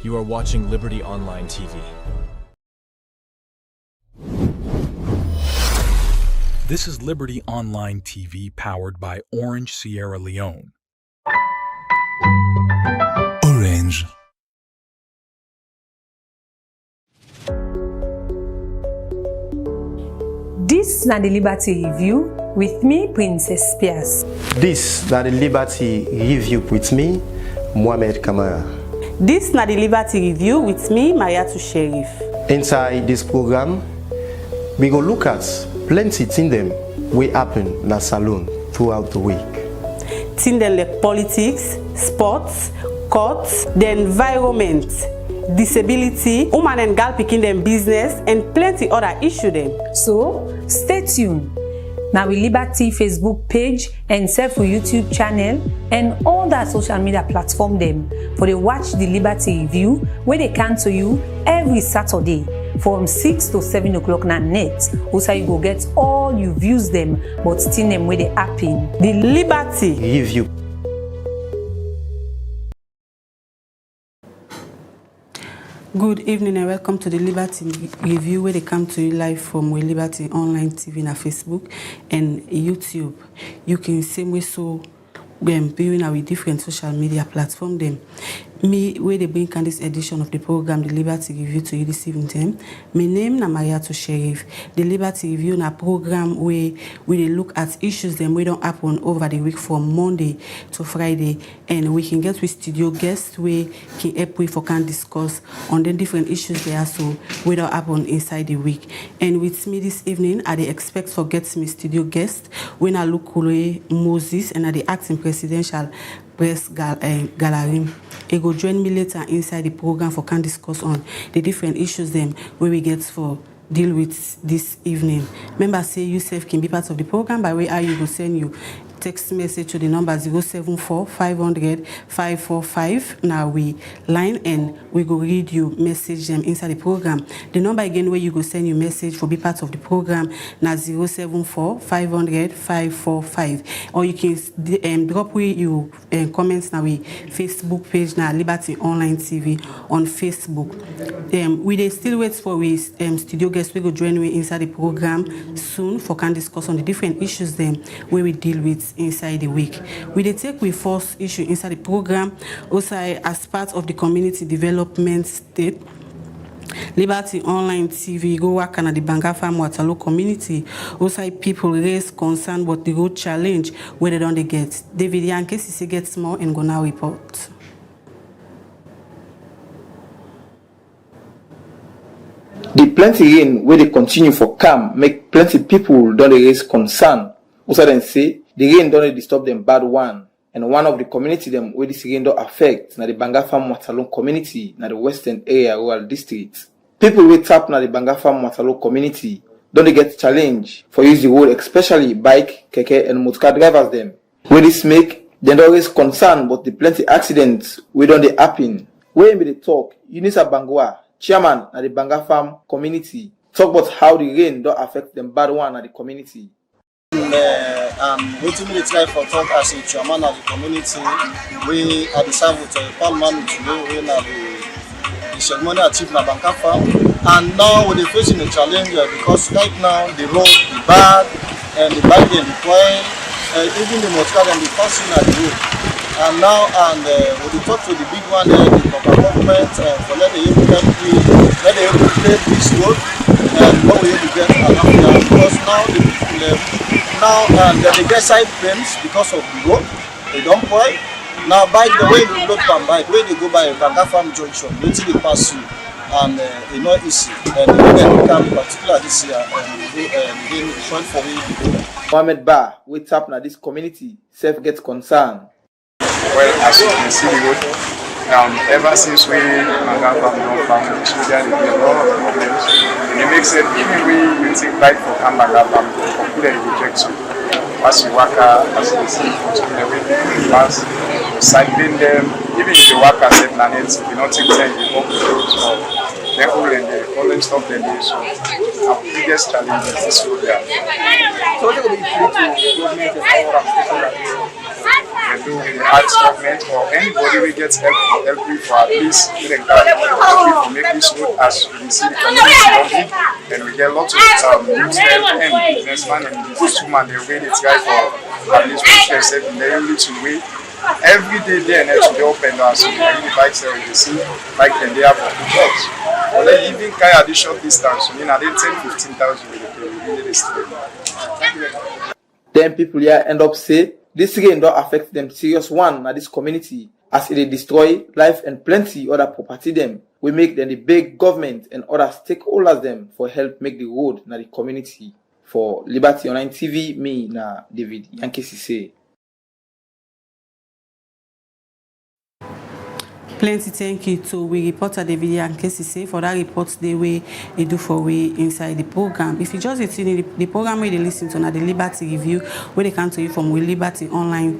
You are watching Liberty Online TV. This is Liberty Online TV powered by Orange Sierra Leone. Orange. This na the Liberty Review with me, Princess Pias. This na the Liberty Review with me, Mohamed Kamara. This na the Liberty Review with me, Mariatu Sheriff. Inside this program, we go look at plenty things them we happen in the salon throughout the week. Things like politics, sports, courts, the environment, disability, woman and girl picking them business, and plenty other issue them. So stay tuned. Now we Liberty Facebook page and self YouTube channel and all that social media platform them for they watch the Liberty Review where they come to you every Saturday from 6 to 7 o'clock na net. Also you go get all you views them but still them where they happen. The Liberty Review. Good evening and welcome to the Liberty Review where they come to you live from Liberty Online TV na Facebook and YouTube. You can same way so viewing our different social media platform them. Me where they bring this edition of the program the Liberty Review to you this evening. My name na Mariatu Sheriff. The Liberty Review na program where we look at issues them we don't happen over the week from Monday to Friday and we can get with studio guests we can help we for can discuss on the different issues there so we don't happen inside the week. And with me this evening I dey expect for get me studio guest when I look Moses and I the acting presidential press gallery. He go join me later inside the program for can discuss on the different issues them where we get for deal with this evening. Remember say yourself can be part of the program by way how you go send you text message to the number 074 500 545. Now we line and we go read you message them inside the program. The number again where you go send you message for be part of the program now 074 500 545. Or you can drop with you comments now we Facebook page now Liberty Online TV on Facebook. We dey still wait for we studio guests we go join me inside the program soon for can discuss on the different issues them where we deal with inside the week. We dey take we first issue inside the program also as part of the community development state. Liberty Online TV go work on the Bangafa Waterloo community. Also people raise concern about the road challenge where they don't get. David Yankee CC gets more and go now report. The plenty rain where they continue for calm make plenty people don't raise concern. Also then say the rain don't disturb them bad one. And one of the community them where this rain don't affect na the Bangafa Waterloo community na the western area rural district. People who tap na the Bangafa Waterloo community don't get challenge for use the road, especially bike, keke and motorcar drivers them. Where this make them don't raise concern but the plenty accidents we don't they happen. Where be the talk, Unisa Bangwa, chairman at the Banga Farm community, talk about how the rain don't affect them bad one at the community. Waiting me try for talk as a chairman of the community. We are the serve with Parliamentary today. We are the ceremony achieved na Banga Farm, and now we're facing a challenge because right now the road is bad and the bike and the coil, even the motorcar and the passing at the road. And now we talk to the big one, the local government, for let the able to take this road and what we able to get around because now the people they get side pains because of the road. They don't buy. Now bike the way they look from bike, when they go by a Banga Farm junction, until they pass you and it's not easy. And they come particularly this year and they short for me. Mohamed Ba, we tap na this community, self gets concerned. Well, as you can see the road, ever since we Banga Farm don't farm the children, there are a lot of problems. And it makes it even we take bike for Banga Farm, complete rejection. As you work as you see, the way people pass, cycling them, even if you work as a planet, you don't take time to walk the roads or the whole and the falling stuff they do. So our biggest challenge is this road there. So what will be to government and our can do with the arts government or anybody who gets help for at least we can make this road as we see the community and we get lots of businessmen and businessmen and businesswomen they wait it's guy for at least push themselves in very little way. Every day there and to the open down so every bikes there you see bike and they have for jobs. But then even carry additional distance, you know, they 10-15,000 with the Then people here end up say this rain don't affect them serious one at this community as it destroy life and plenty other property them. We make them the big government and other stakeholders them for help make the road na the community. For Liberty Online TV, me na David Yankee say. Plenty thank you to we reporter David Yankee for that report the way they do for we inside the program. If you just see the program where they listen to now the Liberty Review where they come to you from we Liberty Online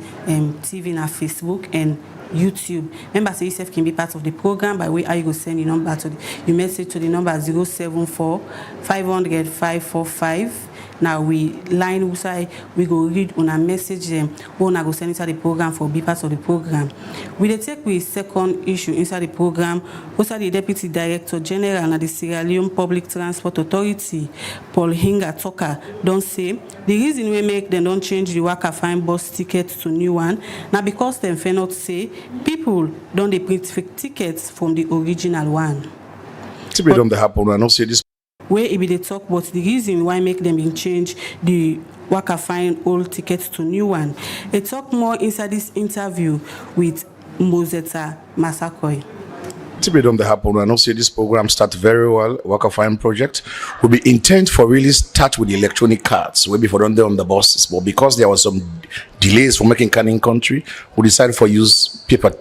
TV na Facebook and YouTube. Remember, say yourself can be part of the program by way how you go send your number to you message to the number 074 500 545. Now we line inside we go read on a message them when I go send inside the program for be part of the program. We take with second issue inside the program. Also the Deputy Director General and the Sierra Leone Public Transport Authority, Paul Hinga Tucker, don't say the reason we make them don't change the Waka Fine bus ticket to new one. Now because them fair not say people don't they print fake tickets from the original one. Typically don't happen. I don't say this. Where it be they talk about the reason why make them change the Waka Fine old tickets to new one. They talk more inside this interview with Mozeta Masakoi. Typically don't happen. I don't say this program start very well. Waka Fine project will be intent for really start with the electronic cards. Way before on the buses, but because there was some delays for making card in country, we decided for use paper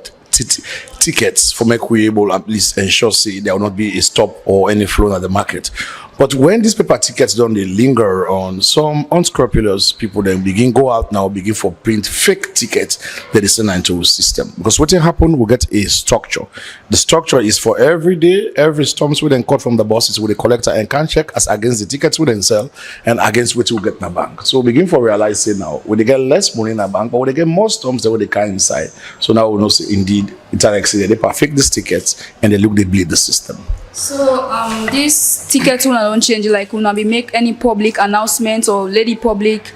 tickets for make we able at least ensure see there will not be a stop or any flow at the market. But when these paper tickets don't they linger on, some unscrupulous people then begin go out now, begin for print fake tickets that is sent into the system. Because what will happen, we get a structure. The structure is for every day, every storms we then cut from the buses with the collector and can check as against the tickets we then sell and against what we get in the bank. So we begin for realizing now, when they get less money in the bank, but when they get more storms than what they can inside. So now we know say indeed it's an accident. They perfect these tickets and they bleed the system. So this ticket will not change, like will not be make any public announcement or lady public.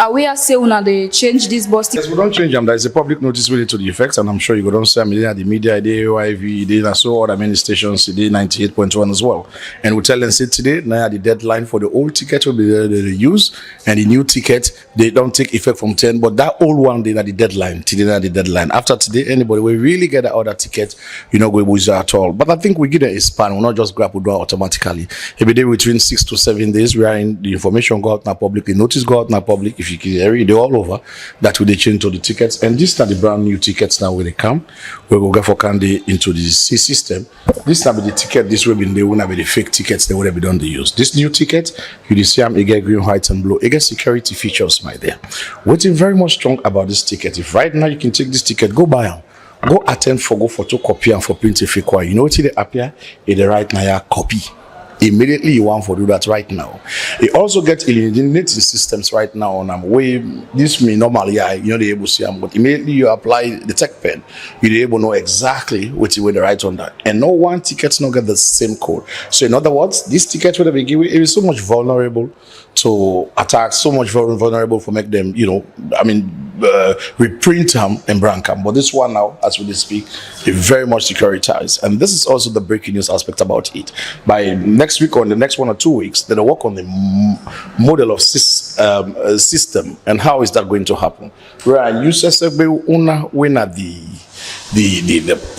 Aware say una they change this bus ticket. Yes, we don't change them. There is a public notice really to the effects, and I'm sure you don't see the media, the AOIV, the so other many stations, the 98.1 as well. And we tell them say today now the deadline for the old ticket will be they use, and the new ticket they don't take effect from 10, but that old one they are the deadline. Today are the deadline. After today, anybody will really get the other ticket, you know, go use it at all. But I think we give it a span. We'll not just grab it automatically. Every day between 6 to 7 days, we are in the information go out now public, the notice go out now public. If you can read all over, that will they change to the tickets. And these are the brand new tickets now when they come. We will go for candy into the C system. This will be the ticket. This will be the one be the fake tickets they would have done the use. This new ticket, you see them, it get green, white, and blue. It get security features my there. What's very much strong about this ticket? If right now you can take this ticket, go buy them. Go attend for go photocopy and for print a fake one. You know what they appear? It the right now copy. Immediately you want to do that right now. It also gets eliminating systems right now on way this may normally you know the able to see them, but immediately you apply the tech pen, you're able to know exactly what you will write on that. And no one ticket's not get the same code. So in other words, this ticket will be given it is so much vulnerable to attacks, so much vulnerable for make them, you know, I mean reprint them and brand them. But this one now, as we speak, is very much securitized. And this is also the breaking news aspect about it. By next week or in the next 1 or 2 weeks, they'll work on the model of system and how is that going to happen. Where users when at the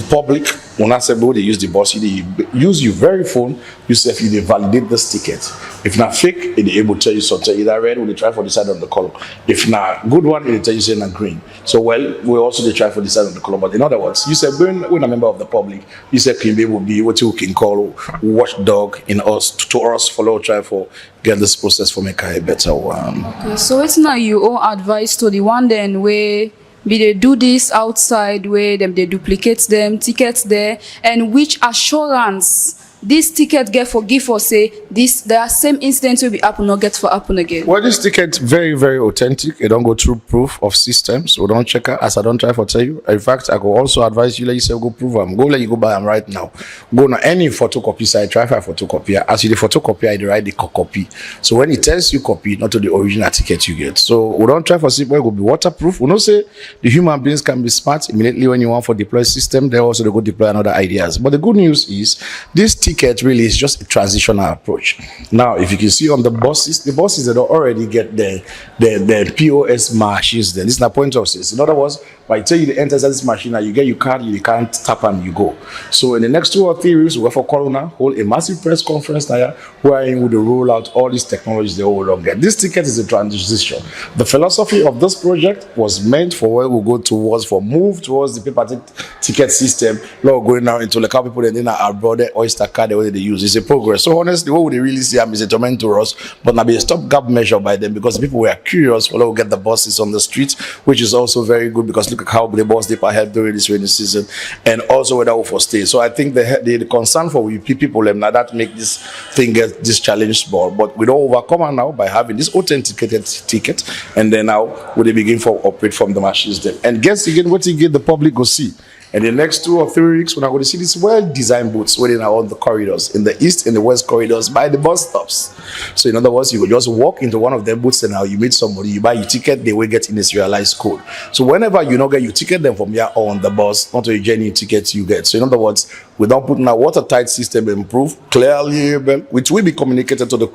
public when I say they use the bus, they use your very phone, you say if they validate this ticket. If not fake, they able to tell you something either red or they try for the side of the color. If not good one, they tell you say not green. So well, we also they try for the side of the color. But in other words, you say when a member of the public, you say can be will be what you can call watchdog in us to us follow try for get this process for make a better one. Okay, so it's not your own advice to the one then where they do this outside where them they duplicate them tickets there, and which assurance this ticket get forgive or say this there are same incidents will be happen not get for happen again? Well, this ticket very, very authentic. It don't go through proof of systems. So don't check her as I don't try to tell you. In fact, I could also advise you, let you say go prove them. Go let you go buy them right now. Go na any photocopy site, try for photocopy. As you the photocopy, I write the copy. So when it tells you copy, not to the original ticket you get. So we don't try for see where it will be waterproof. We don't say the human beings can be smart immediately when you want for deploy system. They also they go deploy another ideas. But the good news is this ticket really is just a transitional approach. Now, if you can see on the buses that already get the POS machines. Then this is the point of sales. In other words, by the time you enter this machine, you get your card, you can't tap and you go. So in the next 2 or 3 weeks, we for Corona hold a massive press conference now wherein we will roll out all these technologies they all don't get. This ticket is a transition. The philosophy of this project was meant for where we go towards move towards the paper ticket system. Now going now into like how people then are abroad Oyster card the way they use. It's a progress. So honestly, what would they really see is a torment to us, but now be a stopgap measure by them because people were curious for get the buses on the streets, which is also very good because look at how the bus depot help during this rainy season, and also whether we for stay. So I think the concern for we people them now that make this thing get this challenge small, but we don't overcome it now by having this authenticated ticket, and then now we begin for operate from the machines them. And guess again what you get the public go see. And the next 2 or 3 weeks, when I go to see these well-designed booths waiting on the corridors, in the east and the west corridors, by the bus stops. So in other words, you will just walk into one of them booths and now you meet somebody, you buy your ticket, they will get in a serialized code. So whenever you not get your ticket, then from here on the bus, not a genuine ticket you get. So in other words, without putting a watertight system improve, clearly, which will be communicated to the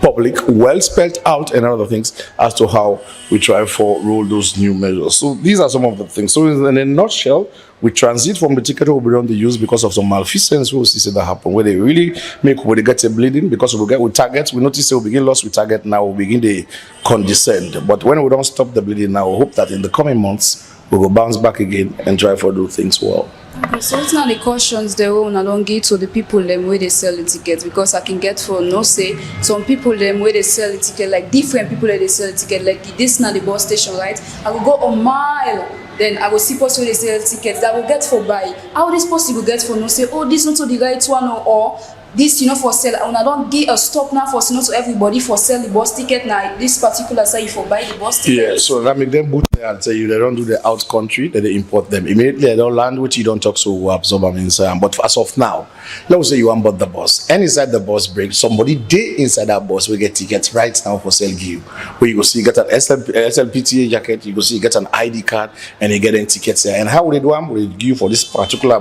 public, well spelled out and other things as to how we try for roll those new measures. So these are some of the things. So in a nutshell, we transit from the ticket we don't use because of some malfeasance we see that happen where they really make where they get a bleeding because we get with targets. We notice we begin lost with target now, we begin to condescend. But when we don't stop the bleeding now, we hope that in the coming months we will bounce back again and try for do things well. Okay, so it's not the cautions they will not give to the people them where they sell the tickets, because I can get for no say some people them where they sell the ticket, like different people where they sell the ticket, like this not the bus station, right? I will go a mile, then I will see people where they sell tickets that will get for buy. How this possible get for no say, oh, this not to the right one or this for sell. And I don't give a stop now for to everybody for sell the bus ticket now. This particular say for buy the bus ticket. Yeah, so that make them boot there and tell you they don't do the out country, that they import them immediately. They don't land, which you don't talk so we absorb them inside. But as of now, let's say you want bought the bus, and inside the bus break, somebody dey inside that bus will get tickets right now for sale give. Where you go see you get an SLPTA jacket, you go see you get an ID card, and you get in tickets there. And how would they do them? Will they give you for this particular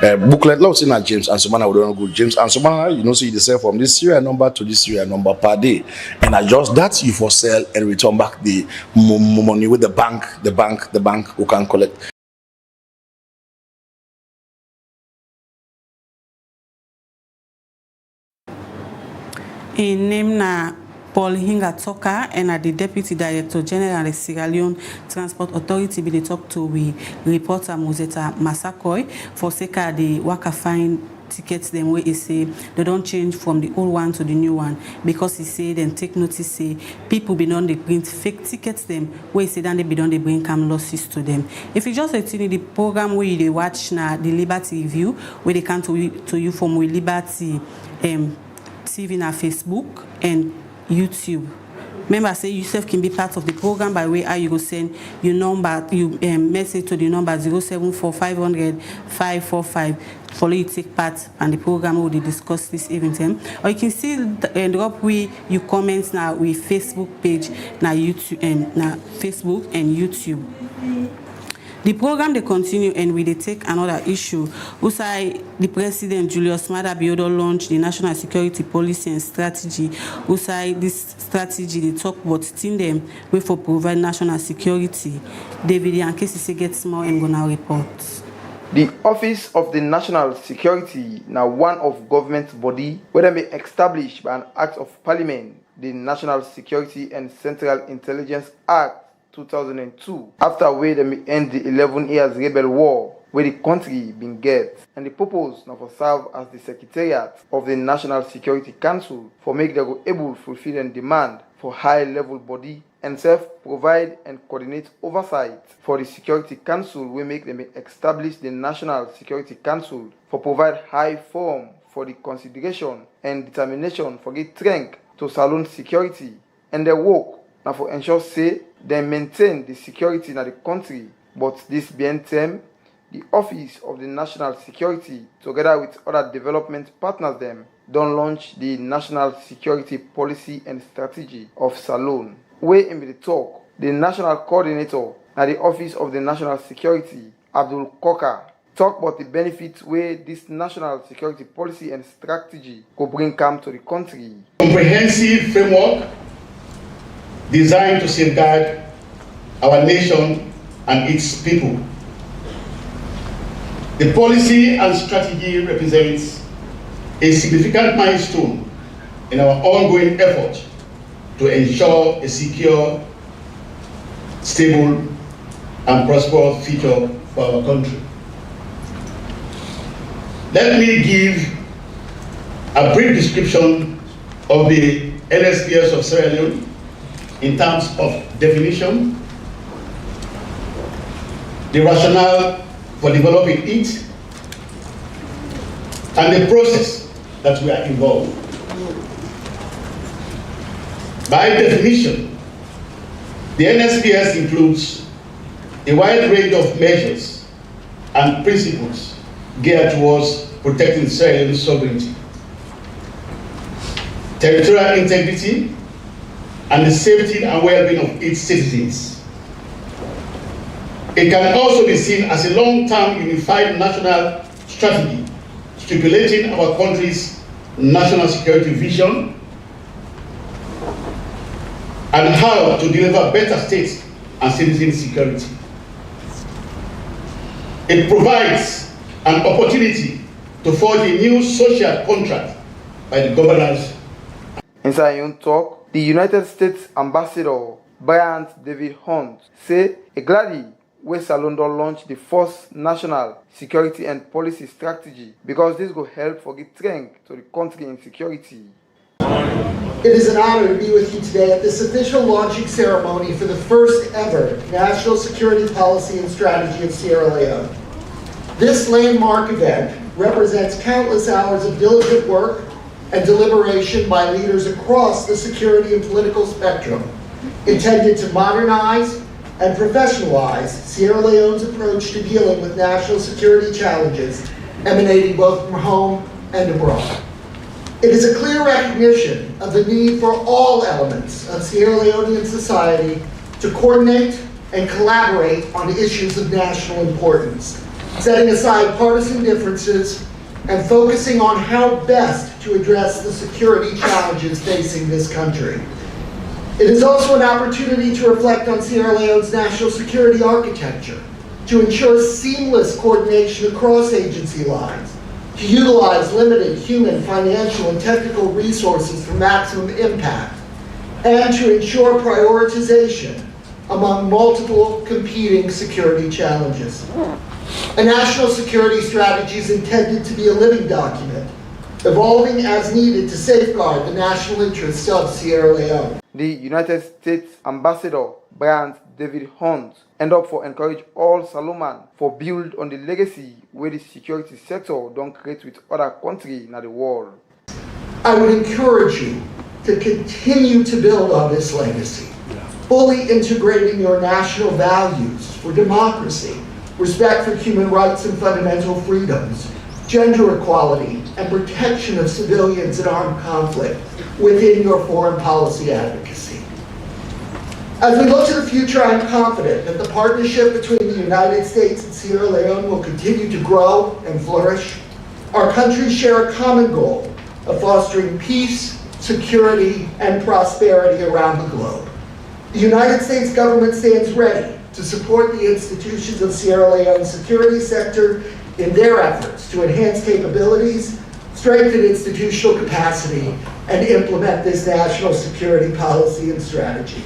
booklet? Let's say not James and Sumana would don't go James and Sumana, so you sell from this serial number to this serial number per day, and adjust that you for sell and return back the money with the bank who can collect. In name na Paul Hinga Toka and the Deputy Director General of the Sierra Leone Transport Authority be they talk to we reporter Mozeta Masakoy for sake the waka fine tickets them where he say they don't change from the old one to the new one, because he say then take notice say people be done they print fake tickets them where he say then they be done they bring come losses to them. If you just attend the program where they watch now the Liberty Review where they come to you from we Liberty TV na Facebook and YouTube. Remember, say yourself can be part of the program by way how you go send your number, message to the number 074 500 545. Follow you take part and the program will discuss this event. Or you can still drop your comments now with Facebook page, now YouTube, now Facebook and YouTube. The program they continue and we they take another issue. Usai the President Julius Maada Biodo launched the National Security Policy and Strategy. Usai this strategy they talk about team them way for provide national security. David Yankesi gets more and gonna report. The Office of the National Security now one of government body where they be established by an Act of Parliament, the National Security and Central Intelligence Act 2002, after where they end the 11 years rebel war where the country been get, and the purpose now for serve as the Secretariat of the National Security Council for make them able to fulfill and demand for high level body and provide and coordinate oversight for the Security Council. We make them establish the National Security Council for provide high forum for the consideration and determination for the strength to saloon security, and their work now for ensure say they maintain the security in the country. But this being term, the Office of the National Security, together with other development partners them, don't launch the National Security Policy and Strategy of Salone. Where in the talk, the National Coordinator at the Office of the National Security, Abdul Koka, talk about the benefits where this National Security Policy and Strategy could bring calm to the country. Comprehensive framework designed to safeguard our nation and its people. The policy and strategy represents a significant milestone in our ongoing effort to ensure a secure, stable, and prosperous future for our country. Let me give a brief description of the NSPS of Sierra Leone in terms of definition, the rationale for developing it, and the process that we are involved. By definition, the NSPS includes a wide range of measures and principles geared towards protecting Sierra Leone's sovereignty, territorial integrity, and the safety and well-being of its citizens. It can also be seen as a long-term unified national strategy stipulating our country's national security vision and how to deliver better state and citizen security. It provides an opportunity to forge a new social contract by the governors. Inside your talk, the United States Ambassador Brian David Hunt say gladly where Salone don launch the first national security and policy strategy because this will help for give strength to the country in security. It is an honor to be with you today at this official launching ceremony for the first ever National Security Policy and Strategy of Sierra Leone. This landmark event represents countless hours of diligent work and deliberation by leaders across the security and political spectrum, intended to modernize and professionalize Sierra Leone's approach to dealing with national security challenges emanating both from home and abroad. It is a clear recognition of the need for all elements of Sierra Leonean society to coordinate and collaborate on issues of national importance, setting aside partisan differences and focusing on how best to address the security challenges facing this country. It is also an opportunity to reflect on Sierra Leone's national security architecture, to ensure seamless coordination across agency lines, to utilize limited human, financial, and technical resources for maximum impact, and to ensure prioritization among multiple competing security challenges. A national security strategy is intended to be a living document, evolving as needed to safeguard the national interests of Sierra Leone. The United States Ambassador Brian David Hunt end up for encourage all Saloman for build on the legacy where the security sector don't create with other countries in the world. I would encourage you to continue to build on this legacy, fully integrating your national values for democracy, respect for human rights and fundamental freedoms, gender equality, and protection of civilians in armed conflict within your foreign policy advocacy. As we look to the future, I am confident that the partnership between the United States and Sierra Leone will continue to grow and flourish. Our countries share a common goal of fostering peace, security, and prosperity around the globe. The United States government stands ready to support the institutions of Sierra Leone's security sector in their efforts to enhance capabilities, strengthen institutional capacity, and implement this national security policy and strategy.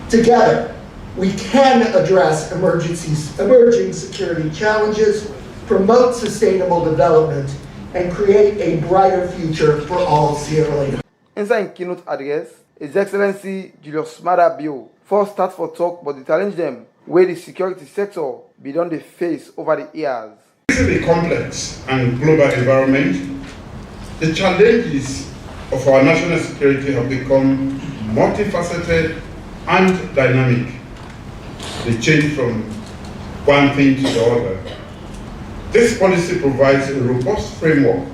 Together, we can address emerging security challenges, promote sustainable development, and create a brighter future for all Sierra Leone. In his keynote address, His Excellency Julius Maada Bio First start for talk, but the challenge them where the security sector be done the face over the years. This is a complex and global environment. The challenges of our national security have become multifaceted and dynamic. They change from one thing to the other. This policy provides a robust framework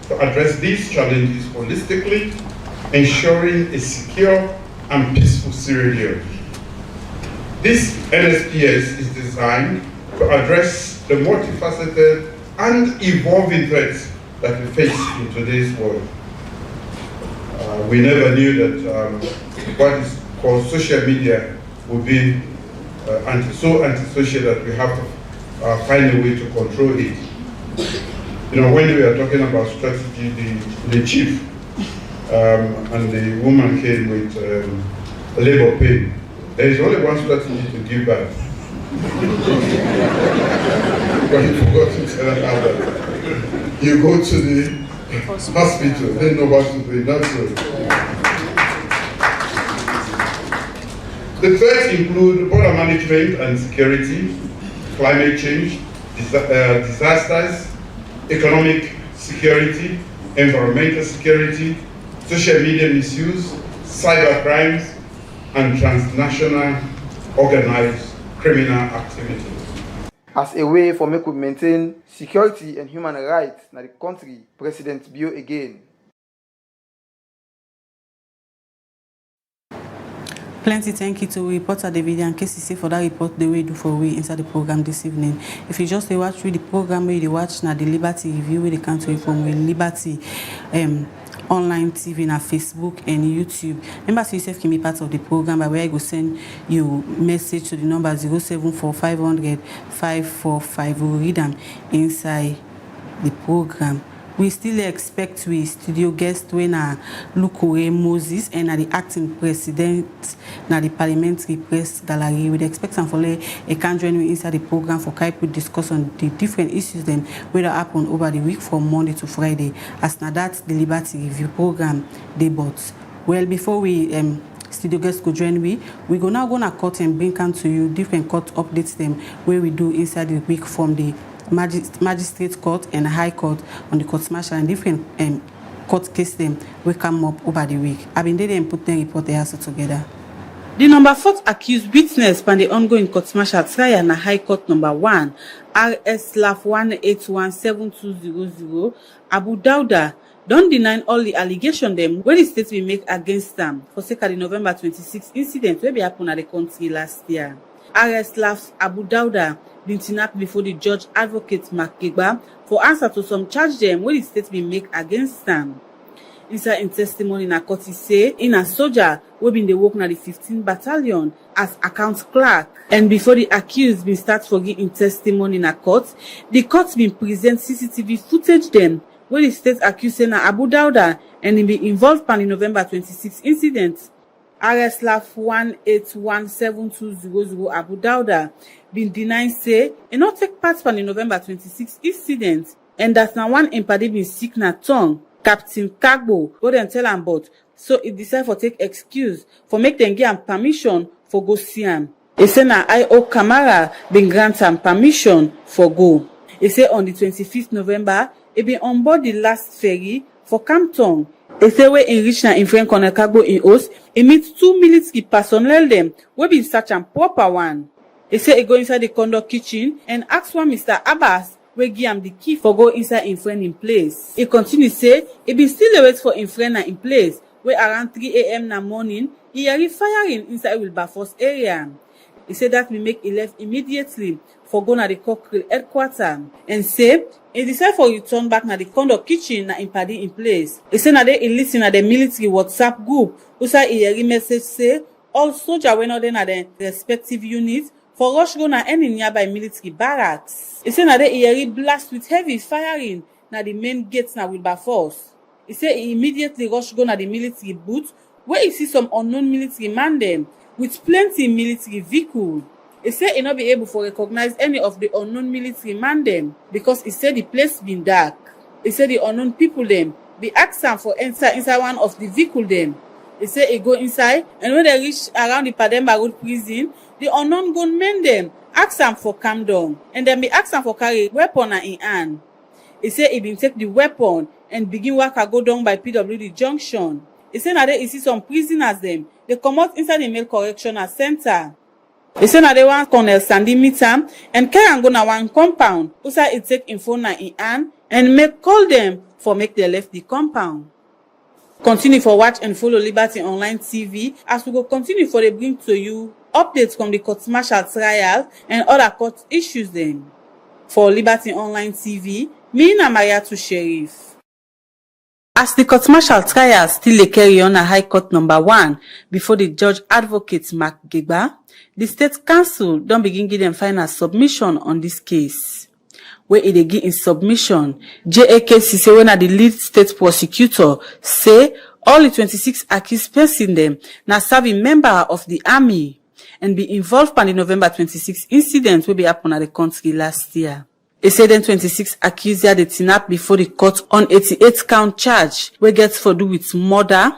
to address these challenges holistically, ensuring a secure and peaceful Sierra Leone. This NSPS is designed to address the multifaceted and evolving threats that we face in today's world. We never knew that what is called social media would be so antisocial that we have to find a way to control it. You know, when we are talking about strategy, the chief and the woman came with labor pain. There is only one strategy to give back. But you forgot to tell her that. You go to the hospital, they know what to do. That's it. The threats include border management and security, climate change, disasters, economic security, environmental security, social media misuse, cyber crimes, and transnational organized criminal activity. As a way for make we maintain security and human rights in the country, President Bio again. Plenty thank you to reporter David and KCC for that report the way do for we inside the program this evening. If you just watch the program where you watch now the Liberty Review where they come to you from Liberty online TV na Facebook and YouTube. Remember, so yourself can be part of the program by where I go send you message to the number 074-500-545. We'll read them inside the program. We still expect we studio guest when Lukoe Moses and the acting president na the Parliamentary Press Gallery. We expect some for a can join me inside the program for Kaipu discuss on the different issues then where happen over the week from Monday to Friday. As now that's the Liberty Review program debut. Well, before we studio guests go join we go now gonna court and bring come to you different court updates them where we do inside the week from the Magistrate Court and High Court on the court martial and different court case them will come up over the week. I've been there and put them report the answer together. The number 4th accused witness from the ongoing court martial trial na High Court number 1 RS/1817200 Abu Dauda don't deny all the allegations them where the state will make against them for sake of the November 26 incident where be happened at the country last year. Abu Dauda been kidnapped before the judge advocate Mark Gegba for answer to some charge them where the state will make against them. Inside in testimony na court say in a soldier who been the work na the 15th battalion as account clerk and before the accused been start forgiving in testimony na court, the court been present CCTV footage them where the state accused na Abu Dauda and he be involved in the November 26 incident. RS/1817200 Abu Dauda been denied say he not take part in the November 26 incident and that now one empady been sick na tongue. Captain Kagbo go then tell him about so he decide for take excuse for make them give him permission for go see him. He say na I.O. Kamara been grant him permission for go. He say on the 25th November he been on board the last ferry for Campton. He say where in reach na in friend Colonel Kagbo in host, he meet 2 military personnel them wey be such a proper one. He say he go inside the conduct kitchen and ask one Mr. Abbas wey give him the key for go inside in friend in place. He continue say he been still wait for in friend na in place where around 3 a.m. na morning he hear firing inside Wilberforce area. He said that we make he left immediately for go na the Cockrell headquarters and say he decide for return back na the conduct kitchen na in party in place. He say na they he listen na the military WhatsApp group who say he hear message say all soldiers wey not dey na the respective units for rush go na any nearby military barracks. He say na they he hear blast with heavy firing na the main gate na Wilberforce. He say he immediately rush go na the military booth where he see some unknown military man them with plenty military vehicle. He say he not be able to recognize any of the unknown military man them because he said the place been dark. He said the unknown people them be asked him for enter inside one of the vehicle them He say he go inside, and when they reach around the Pademba Road prison, the unknown gunmen them ask am for calm down, and then be ask am for carry weapon in hand. He say he been take the weapon and begin waka go down by PWD junction. He say na there he see some prisoners them. They come out inside the male correctional center. He say na there one Colonel Sandy meet am and carry am go na one compound. Usa he take him phone in hand and make call them for make they left the compound. Continue for watch and follow Liberty Online TV as we go continue for the bring to you updates from the court-martial trial and other court issues then. For Liberty Online TV, me na Mariatu Sheriff. As the court-martial trial still dey carry on at High Court number 1 before the judge advocate Mark Gigba, the State Council don begin give them final submission on this case. Where e dey give in submission, JAKC say when the lead state prosecutor say all the 26 accused person them na serving member of the army and be involved in the November 26 incident wey be happen at the country last year. He said then 26 accused they turn up before the court on 88 count charge wey gets for do with murder,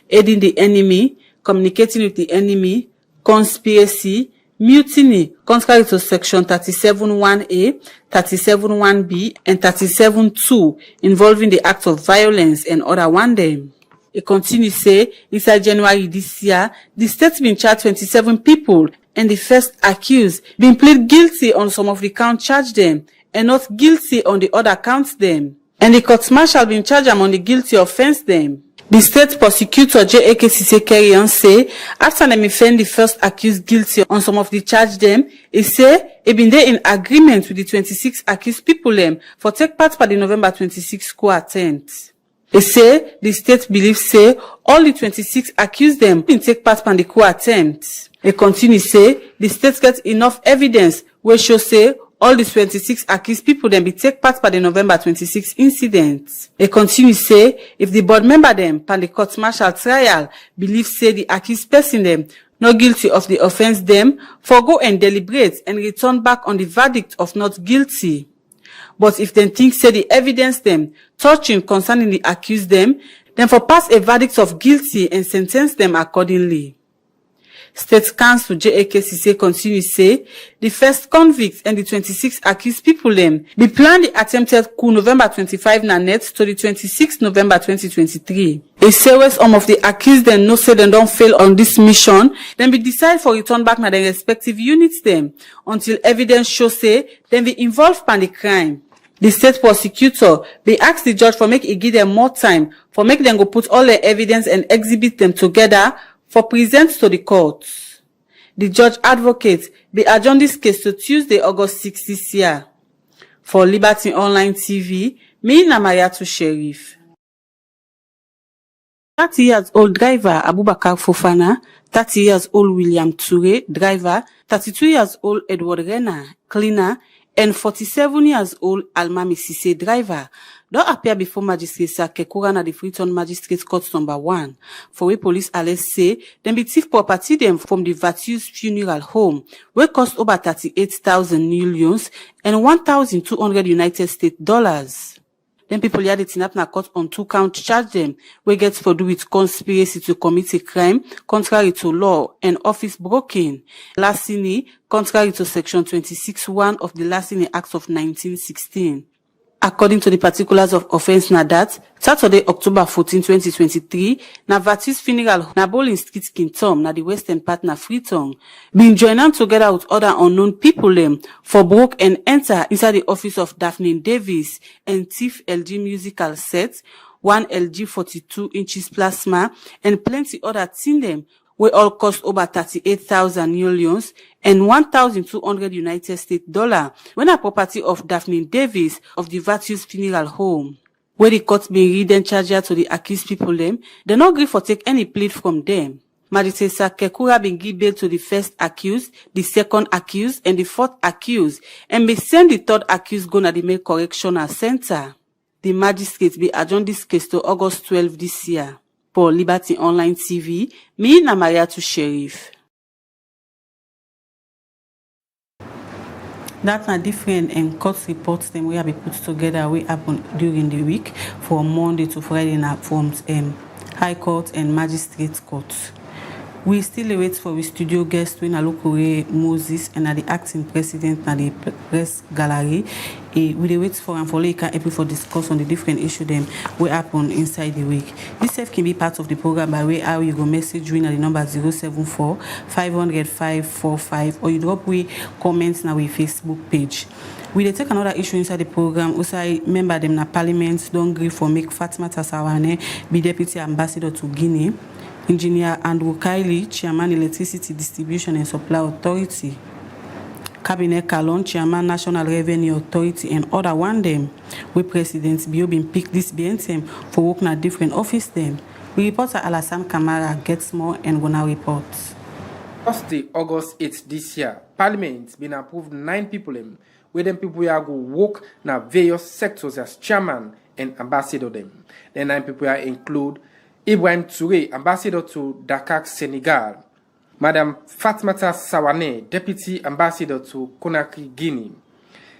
aiding the enemy, communicating with the enemy, conspiracy, mutiny, contrary to section 37(1)A, 37(1)B, and 37(2) involving the act of violence and other one them. It continues say, inside January this year, the state been charged 27 people and the first accused been plead guilty on some of the count charged them and not guilty on the other counts them. And the court-martial been charged them on the guilty offense them. The state prosecutor JAKC carry on say, after them find the first accused guilty on some of the charge them, he say he been there in agreement with the 26 accused people them for take part by the November 26 coup attempt. He say the state believes say all the 26 accused them been take part in the coup attempt. He continue say the state gets enough evidence where show say all the 26 accused people then be take part by the November 26 incident. They continue say if the board member them pan the court-martial trial believe say the accused person them not guilty of the offense them for go and deliberate and return back on the verdict of not guilty. But if they think say the evidence them touching concerning the accused them, then for pass a verdict of guilty and sentence them accordingly. State Council JAKC continue say the first convicts and the 26 accused people them be plan the attempted coup November 25 na net to the 26 November 2023. They say where some of the accused them no say they don't fail on this mission, then be decide for return back na their respective units them until evidence show say then be involved in the crime. The state prosecutor be ask the judge for make it give them more time for make them go put all the evidence and exhibit them together for present to the court. The judge advocate be adjourn this case to Tuesday, August 6 this year. For Liberty Online TV, me na Mariatu Sheriff. 30 years old driver Abubakar Fofana, 30 years old William Toure, driver, 32 years old Edward Renner, cleaner, and 47 years old Almami Sise, driver, don't appear before Magistrate Sakekura na the Freetown Magistrate Court number 1. For where police alleged say, them be thief property them from the Virtues Funeral Home, where cost over 38,000 millions and 1,200 United States dollars. Then people had it in up na court on 2 count charge them, where gets for do with conspiracy to commit a crime, contrary to law, and office broken. Lastly, contrary to section 26(1) of the Lastly Act of 1916. According to the particulars of offense na that, Saturday, October 14, 2023, na Virtues Funeral na Bowling Street Kintom na the western part na Freetown, been joined together with other unknown people them for broke and enter inside the office of Daphne Davis and thief LG musical set, 1 LG 42 inches plasma, and plenty other thing them, we all cost over 38,000 millions and 1,200 United States dollar when a property of Daphne Davis of the Virtues Funeral Home. Where the court been read and charged to the accused people them, they not agree for take any plea from them. Magistrate Sakekura been give bail to the first accused, the second accused, and the fourth accused, and may send the third accused go to the main correctional center. The magistrate be adjourn this case to August 12 this year. For Liberty Online TV, me na Mariatu Sheriff. That's a different court reports them we have been put together we happen during the week from Monday to Friday now from High Court and Magistrate Court. We still await for the studio guest when Alokore Moses and the acting president at the press gallery. We wait for and follow April for discuss on the different issues them will happen inside the week. This self can be part of the program by way how you go message win at the number 074 500 545 or you drop we comments now with Facebook page. We take another issue inside the program. Also, I remember them na Parliament don't agree for make Fatmata Sawane be deputy ambassador to Guinea. Engineer Andrew Kiley, Chairman Electricity Distribution and Supply Authority. Cabinet Kalon, Chairman National Revenue Authority and other one them. We President Bio been pick this BNTM for working at different office them. We reporter Alassane Kamara gets more and gonna report. Thursday, August 8th this year, Parliament been approved 9 people where them people are go work na various sectors as chairman and ambassador them. The 9 people include Ibrahim Touré, ambassador to Dakar, Senegal. Madam Fatmata Sawane, deputy ambassador to Conakry, Guinea.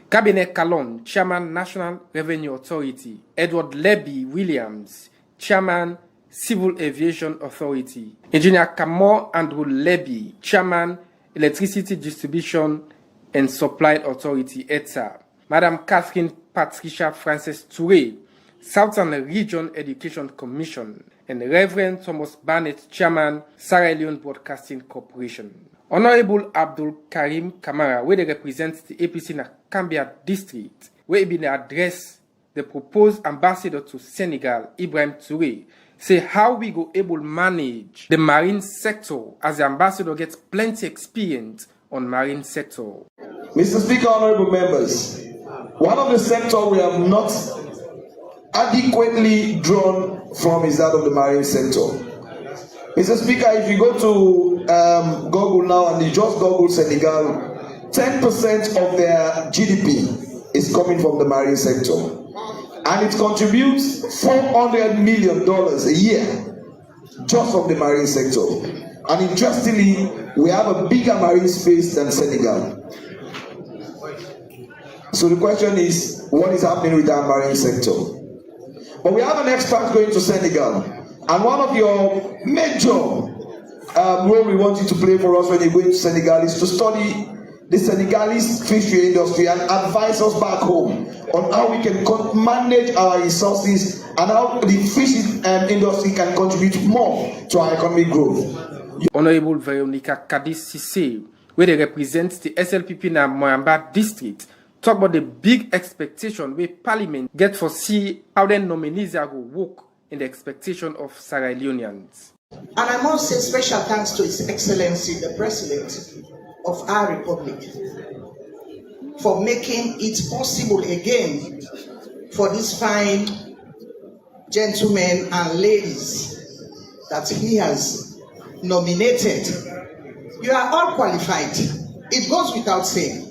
Cabinet Kalon, chairman National Revenue Authority. Edward Leby Williams, chairman Civil Aviation Authority. Engineer Kamor Andrew Leby, chairman Electricity Distribution and Supply Authority, ETSA. Madam Catherine Patricia Frances Touré, Southern Region Education Commission, and Reverend Thomas Barnett, Chairman, Sierra Leone Broadcasting Corporation. Honorable Abdul Karim Kamara, where they represent the APC in Cambia District, where he been address the proposed ambassador to Senegal, Ibrahim Touré, say how we go able manage the marine sector as the ambassador gets plenty experience on marine sector. Mr. Speaker, honorable members, one of the sectors we have not adequately drawn from is that of the marine sector. Mr. Speaker, if you go to Google now and you just Google Senegal, 10% of their GDP is coming from the marine sector. And it contributes $400 million a year just from the marine sector. And interestingly, we have a bigger marine space than Senegal. So the question is, what is happening with our marine sector? But we have an expert going to Senegal, and one of your major role we want you to play for us when you're going to Senegal is to study the Senegalese fishery industry and advise us back home on how we can manage our resources and how the fishing industry can contribute more to our economic growth. Honorable Veronica Kadis Sisse, where they represent the SLPP in Moyamba District, talk about the big expectation where Parliament get for see how the nominees are going to work in the expectation of Sierra Leoneans. And I must say special thanks to His Excellency, the President of our Republic, for making it possible again for these fine gentlemen and ladies that he has nominated. You are all qualified. It goes without saying.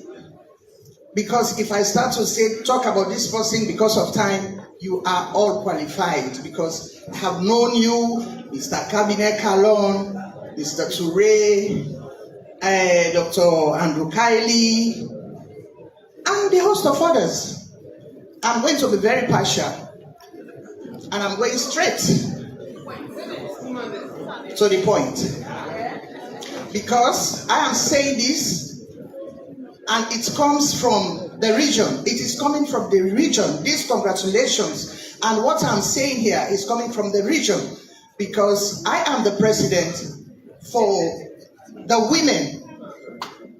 Because if I start to talk about this person because of time, you are all qualified. Because I have known you, Mr. Cabinet Kalon, Mr. Touré, Dr. Andrew Kiley, and the host of others. I'm going to be very partial. And I'm going straight to the point. Because I am saying this, and it comes from the region. It is coming from the region. These congratulations. And what I'm saying here is coming from the region, because I am the president for the women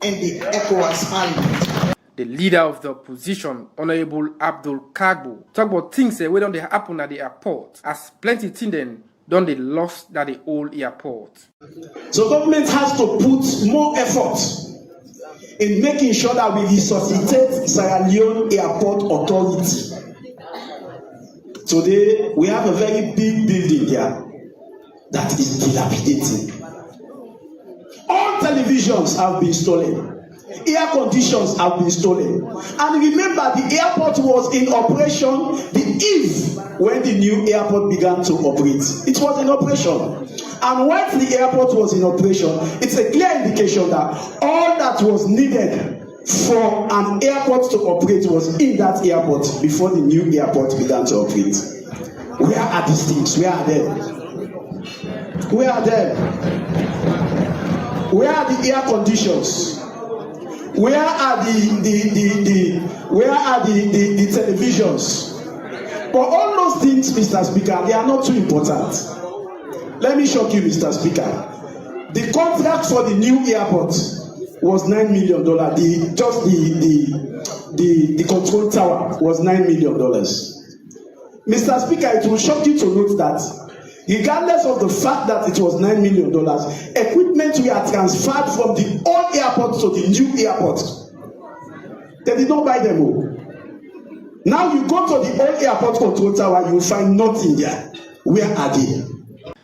in the ECOWAS Parliament. The leader of the opposition, Honorable Abdul Kagbo, talk about things that don't happen at the airport, as plenty things then don't they lost at the old airport. So government has to put more effort in making sure that we resuscitate Sierra Leone Airport Authority. Today, we have a very big building here that is dilapidating. All televisions have been stolen. Air conditions have been stolen. And remember, the airport was in operation the eve when the new airport began to operate. It was in operation. And once the airport was in operation, it's a clear indication that all that was needed for an airport to operate was in that airport before the new airport began to operate. Where are these things? Where are they? Where are them? Where are the air conditions? Where are the televisions? But all those things, Mr. Speaker, they are not too important. Let me shock you, Mr. Speaker. The contract for the new airport was $9 million. The control tower was $9 million. Mr. Speaker, it will shock you to note that regardless of the fact that it was $9 million, equipment were transferred from the old airport to the new airport. They did not buy them all. Now you go to the old airport control tower, you will find nothing there. Where are they?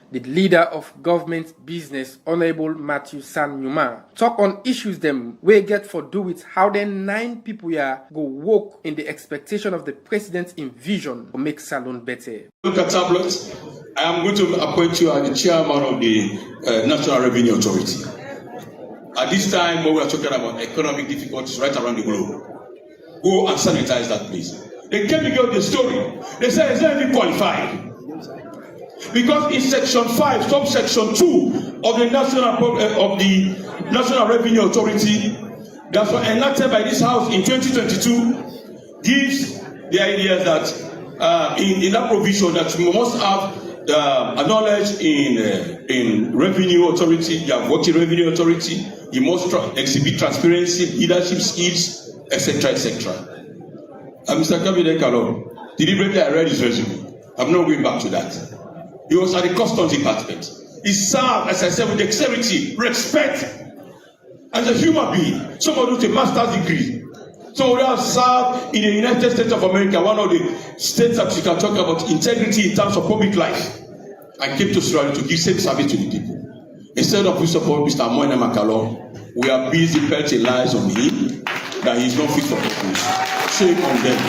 The leader of government business, Honorable Matthew San Numa, talk on issues them we get for do with how the 9 people here go work in the expectation of the president's vision to make Salone better. Look at tablets. I am going to appoint you as the chairman of the National Revenue Authority. At this time, when we are talking about economic difficulties right around the globe, go and sanitize that place. They came to get the story. They said it's not even qualified. Because in section 5, subsection 2 of the National Revenue Authority, that was enacted by this House in 2022, gives the idea that in that provision that we must have knowledge in revenue authority, you have worked in revenue authority, you must exhibit transparency, leadership skills, etc., etc. Mr. Kabide Kalon, deliberately I read his resume. I'm not going back to that. He was at the Customs Department. He served, as I said, with dexterity, respect, as a human being. Somebody with a master's degree. Somebody who has served in the United States of America, one of the states that you can talk about integrity in terms of public life. I came to Australia to give same service to the people. Instead of we support Mr. Moine Makalon, we are busy pelting lies on him that he is not fit for purpose. Shame on them.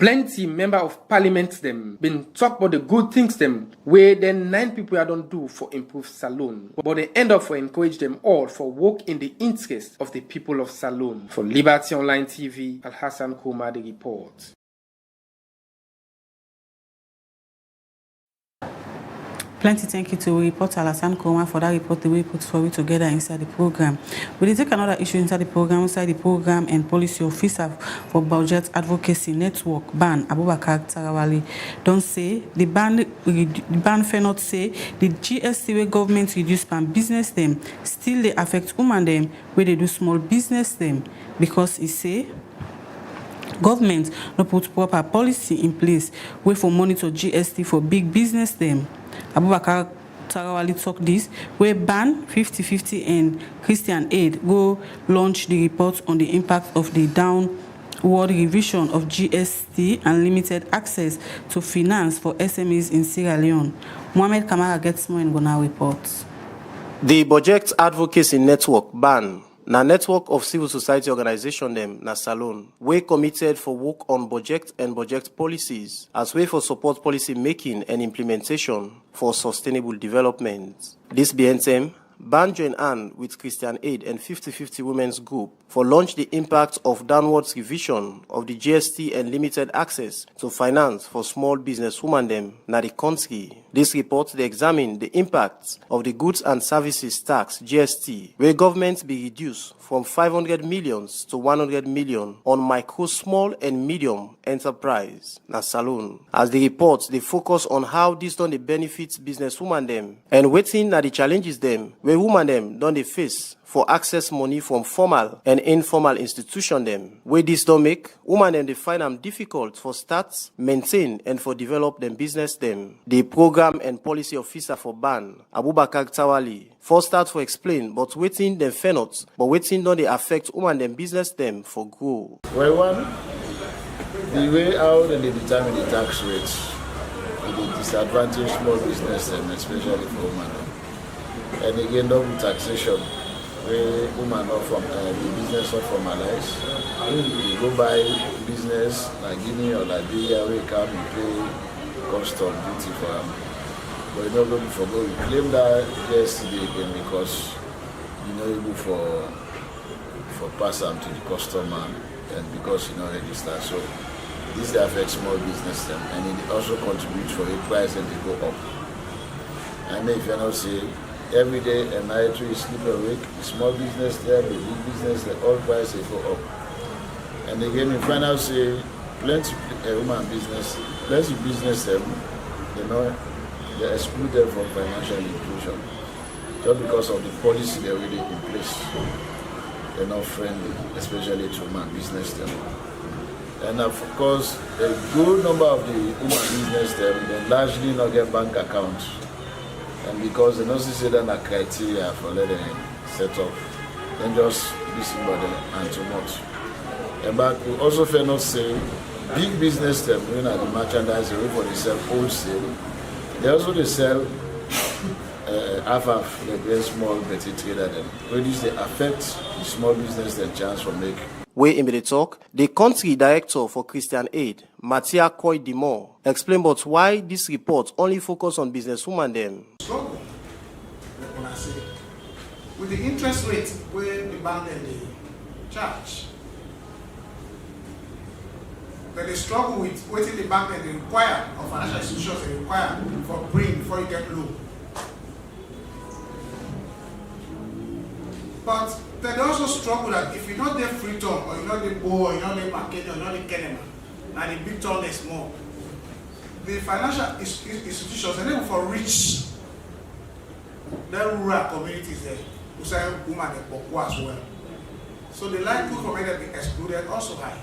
Plenty member of parliament them been talk about the good things them where then 9 people don't do for improve Salone, but they end up for encourage them all for work in the interest of the people of Salone. For Liberty Online TV, Al Hassan Kouma the report. Plenty thank you to reporter Alassane Kouma for that report the way put forward together inside the program. We take another issue inside the program and policy officer for Budget Advocacy Network ban Abubakar Tarawali don't say the ban fair not say the GST where government reduce pan business them still they affect women them where they do small business them because it say government no put proper policy in place where for monitor GST for big business them. Abubakar Tarawali talk this where ban 50-50 and Christian Aid go launch the report on the impact of the downward revision of GST and limited access to finance for SMEs in Sierra Leone. Mohamed Kamara gets more in Ghana reports. The Budget Advocacy Network ban na network of civil society organization them na Salone, we committed for work on budget and budget policies as way for support policy making and implementation for sustainable development. This BNTM ban join hand with Christian Aid and 50-50 Women's Group for launch the impact of downwards revision of the GST and limited access to finance for small business women them na the country. This report they examine the impact of the goods and services tax GST where government be reduced from 500 million to 100 million on micro, small and medium enterprise na Salone. As the report they focus on how this done the benefits business women them and waiting na the challenges them where women them don't they face for access money from formal and informal institution them. Where this don't make women them they find them difficult for start, maintain and for develop them business them. The program and policy officer for ban, Abubakar Tarawali, first start for explain but waiting them fair not, but waiting don't they affect women them business them for grow. Well, one, the way how they determine the tax rates, it disadvantage small business them, especially for women. And again, double taxation. Where women are from the business not formalized. You go buy business like Guinea or Liberia where you come and pay custom duty for them. But you're not going to forgo. You claim that yesterday again because you're not able for pass them to the customer and because you're not registered. So this affects small business them, and it also contributes for a price and they go up. I mean, if you know, say every day a night we sleep awake, the small business there, the big business, the all price they go up. And again, you find out say plenty woman business, plenty business them, you know, they exclude them from financial inclusion just because of the policy they're already in place. They're not friendly, especially to woman business them. And of course, a good number of the woman business them, they largely not get bank accounts. And because they don't see that the criteria for letting set up, then just be somebody and too much. But we also fair not say big business them, you know, the merchandise for they sell wholesale. They also they sell half the very small petty trader them. Reduce they affect the small business them chance for make. Way in the talk, the country director for Christian Aid, Mattia Coy Dimore, explained about why this report only focus on businesswomen them. Struggle, with the interest rate where the bank and the charge. That they struggle with waiting the bank and they require, or financial institutions they require for bring before you get loan. But they also struggle that if you're not there free talk, or you're not the boy, or you're not the market, or you're not the kenema, and the big talk is small, the financial institutions are able for reach the rural communities there, who say women and Boko as well. So the likelihood for them being excluded also high.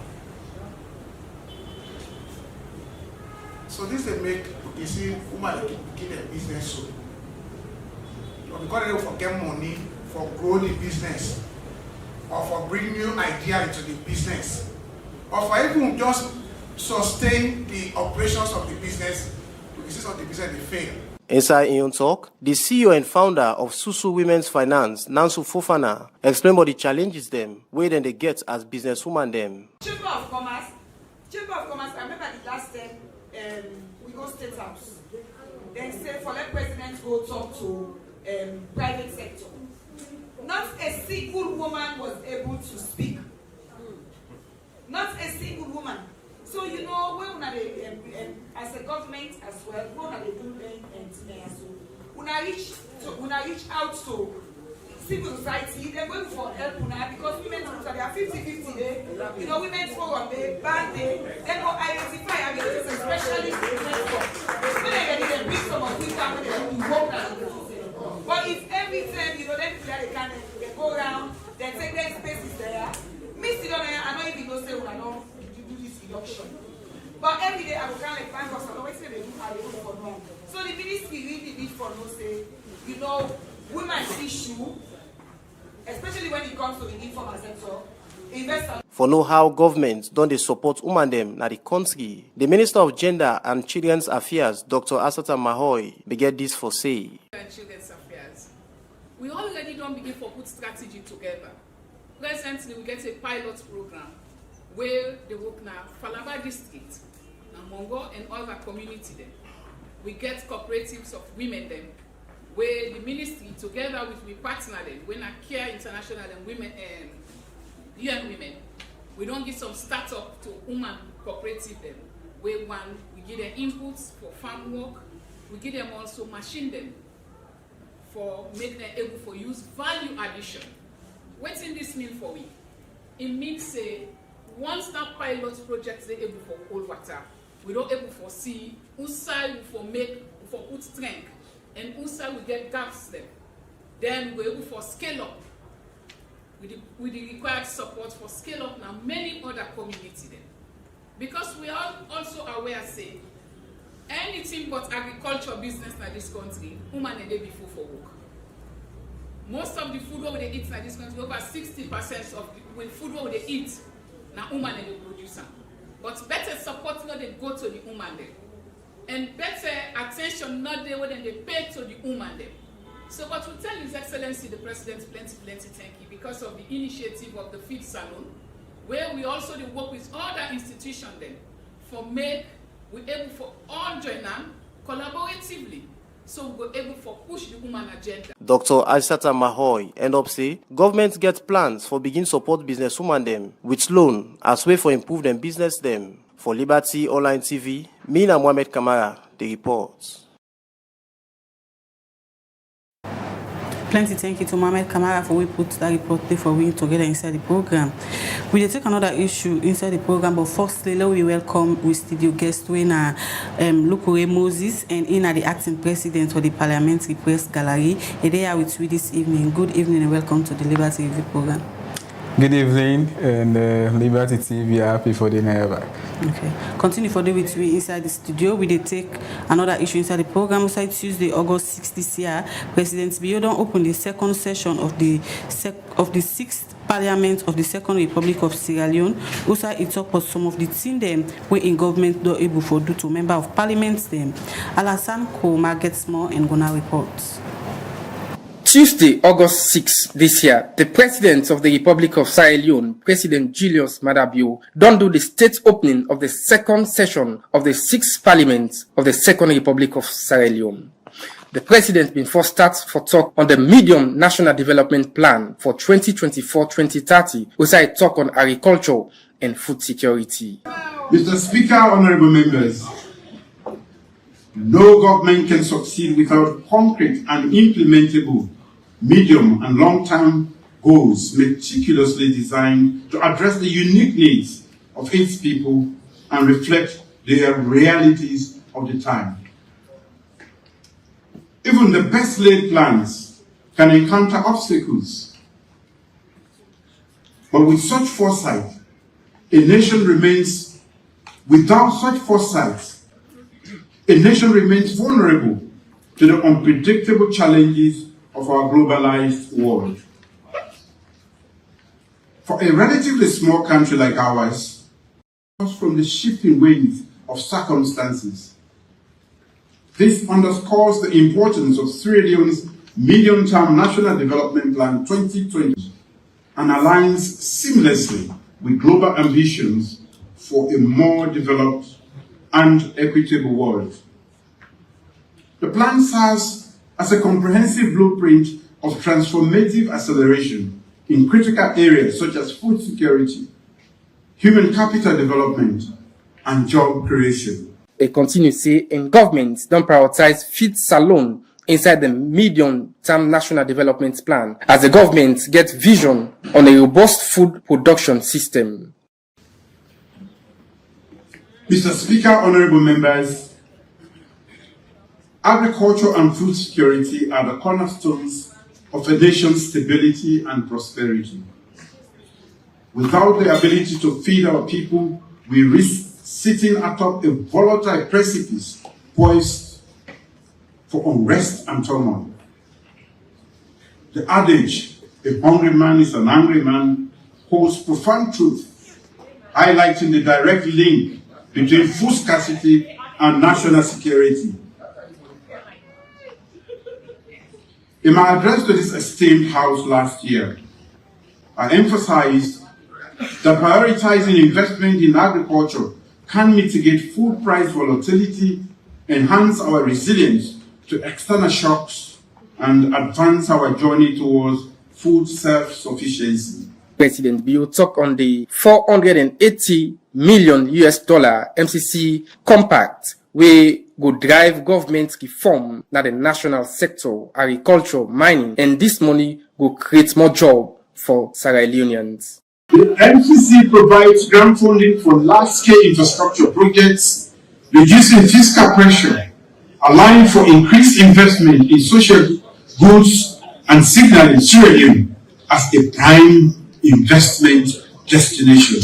So this they make, you see, women keep their business so. But because they don't forget money for growing the business, or for bringing new idea into the business, or for even just sustain the operations of the business, because some of the business they fail. Inside Ion Talk, the CEO and founder of Susu Women's Finance, Nansu Fofana, explained about the challenges them, where then they get as businesswoman them. Chamber of Commerce, I remember the last time we go State House. Then say for let president go talk to private sector. Not a single woman was able to speak. Not a single woman. So you know when as a government as well, when they do so when I reach out to civil society, they're going for help because women's groups are 50-50 there. You know, women's forum they ban they go identify and especially women's forum. When they bring some of these down when they work now. But if every time you know them people they go around, they take their spaces there. Me sit down there, I don't even know say when I don't do this election. But every day I will kind of like find us, I always say they do how they do for no. So the ministry really need for no say, you know, women's issue, especially when it comes to the informal sector, invest. For know how government don't they support women them na the country, the Minister of Gender and Children's Affairs, Dr. Asata Mahoy, beget this for say. And Children's Affairs, we already don't begin for put strategy together. Presently, we get a pilot program where they work now Falaba district, Mongo and other community then. We get cooperatives of women then, where the ministry together with we partner them, when I Care International and women and UN women, we don't give some startup to women cooperative them, where one we give them inputs for farm work, we give them also machine them for make them able for use value addition. What's in this mean for we? It means say once that pilot project they able for cold water, we don't able for see side for make for put strength and side we get gaps there. Then we're able for scale up with the required support for scale up now many other communities then. Because we are also aware say anything but agriculture business in this country, women are there before for work. Most of the food what they eat in this country, over 60% of the food what they eat, now women are the producer. But better support not they go to the woman there. And better attention not there when they pay to the woman there. So what we tell His Excellency the President plenty thank you because of the initiative of the feed salon, where we also work with other institutions then for make we able for all join them collaboratively. So we go able for push the woman agenda. Dr. Asata Mahoy end up say government get plans for begin support businesswomen them with loan as way for improve them business them. For Liberty Online TV, me na Mohamed Kamara, the report. Plenty thank you to Mohamed Kamara for we put that report there for we together inside the program. We will take another issue inside the program, but firstly, let we welcome with studio guest winner Lukure Moses and in the acting president for the Parliamentary Press Gallery. They are with we this evening. Good evening and welcome to the Liberty Review program. Good evening, and Liberty TV are happy for the night. Okay. Continue for the with we inside the studio. We did take another issue inside the program. Inside Tuesday, August 6th this year, President Biodun opened the second session of the 6th Parliament of the Second Republic of Sierra Leone. Also, it talked about some of the things them we in government not able for do to member of parliament them. Alassane Kouma gets more and gonna reports. Tuesday, August 6 this year, the President of the Republic of Sierra Leone, President Julius Maada Bio, done do the state opening of the second session of the 6th Parliament of the Second Republic of Sierra Leone. The President been first start for talk on the Medium National Development Plan for 2024-2030, which I talk on agriculture and food security. Mr. Speaker, honorable members, no government can succeed without concrete and implementable medium and long-term goals meticulously designed to address the unique needs of its people and reflect their realities of the time. Even the best laid plans can encounter obstacles, but with such foresight, a nation remains vulnerable to the unpredictable challenges of our globalized world. For a relatively small country like ours, from the shifting winds of circumstances, this underscores the importance of Sierra Leone's Medium-Term National Development Plan 2020 and aligns seamlessly with global ambitions for a more developed and equitable world. The plan serves as a comprehensive blueprint of transformative acceleration in critical areas such as food security, human capital development, and job creation. They continue to say in government don't prioritize feeds alone inside the medium-term national development plan as the government gets vision on a robust food production system. Mr. Speaker, honorable members, agriculture and food security are the cornerstones of a nation's stability and prosperity. Without the ability to feed our people, we risk sitting atop a volatile precipice poised for unrest and turmoil. The adage, a hungry man is an angry man, holds profound truth, highlighting the direct link between food scarcity and national security. In my address to this esteemed House last year, I emphasized that prioritizing investment in agriculture can mitigate food price volatility, enhance our resilience to external shocks, and advance our journey towards food self-sufficiency. President Bio talked on the $480 million MCC compact where go drive government reform na the national sector, agriculture, mining, and this money go create more job for Sierra Leoneans. The MCC provides grant funding for large-scale infrastructure projects, reducing fiscal pressure, allowing for increased investment in social goods, and signaling Sierra Leone as a prime investment destination.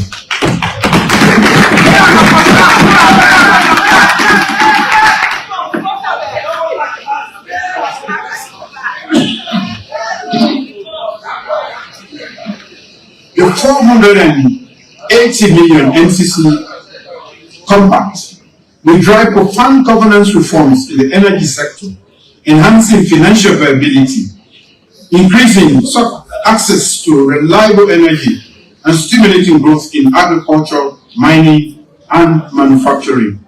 The $480 million NCC compact will drive profound governance reforms in the energy sector, enhancing financial viability, increasing access to reliable energy, and stimulating growth in agriculture, mining, and manufacturing.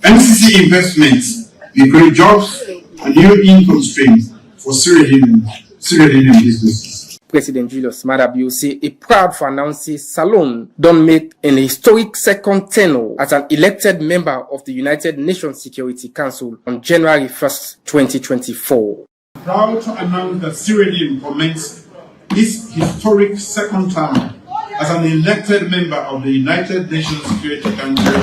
NCC investments will create jobs and new income streams for Sierra Leonean businesses. President Julius Maada Bio say he proud for announcing Salone don't make an historic second tenure as an elected member of the United Nations Security Council on January 1st, 2024. Proud to announce that Sierra Leone commenced its historic second term as an elected member of the United Nations Security Council.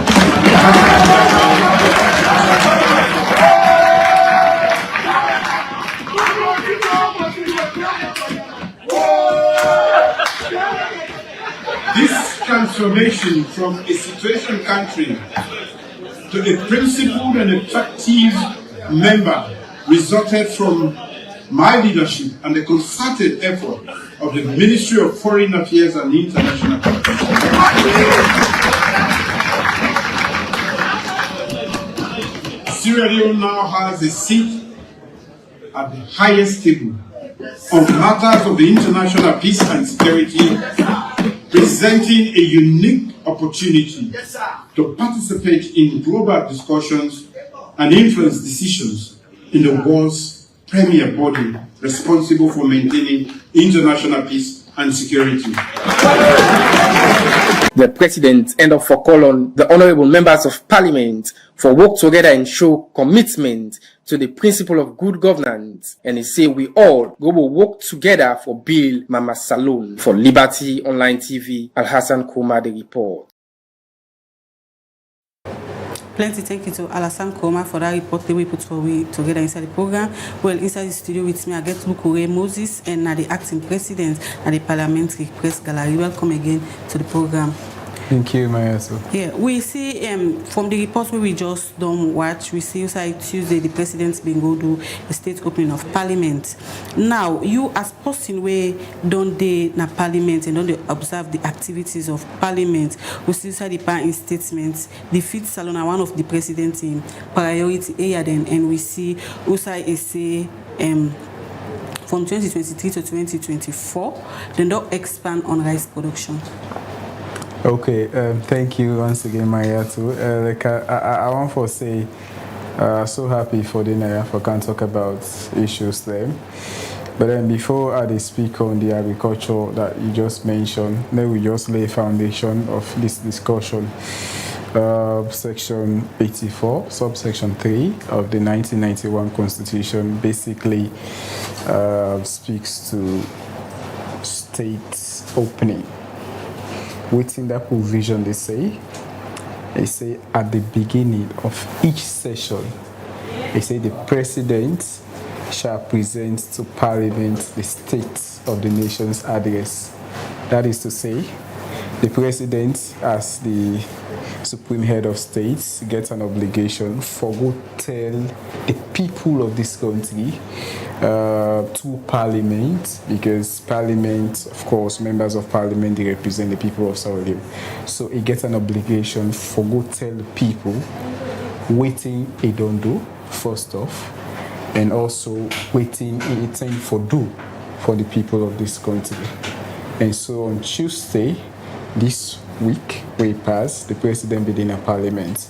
This transformation from a situation country to a principled and effective member resulted from my leadership and the concerted effort of the Ministry of Foreign Affairs and International Affairs. Sierra Leone now has a seat at the highest table on matters of the international peace and security, presenting a unique opportunity to participate in global discussions and influence decisions in the world's premier body responsible for maintaining international peace and security. The President ended up for call on the honorable members of Parliament for work together and show commitment to the principle of good governance, and he said we all go will work together for Bill Mama Salone. For Liberty Online TV, Alhassan Kuma, the report. Plenty thank you to Alassane Koma for that report that we put together inside the program. Well, inside the studio with me, I get Lukure Moses and the acting president at the Parliamentary Press Gallery. Welcome again to the program. Thank you, Mayaso. Yeah, we see from the report we just don't watch, we see inside Tuesday the president's been go do a state opening of Parliament. Now, you as person where don't they na Parliament and don't they observe the activities of Parliament, we see inside the party statements, the fifth salon are one of the president's priority area then, and we see also say from 2023 to 2024, then don't expand on rice production. Okay, thank you once again, Mayatu. I want to say, so happy for the Nigeria can talk about issues there. But then before I speak on the agriculture that you just mentioned, then we just lay foundation of this discussion. Section 84, subsection 3 of the 1991 Constitution basically speaks to state opening. Within that provision, they say at the beginning of each session, they say the president shall present to Parliament the state of the nation's address. That is to say, the president, as the supreme head of state, gets an obligation for go tell the people of this country to Parliament, because Parliament, of course, members of Parliament, they represent the people of Sierra Leone. So he gets an obligation for go tell the people waiting he don't do, first off, and also waiting he intend for do for the people of this country. And so on Tuesday, this week, we passed, the president within a Parliament,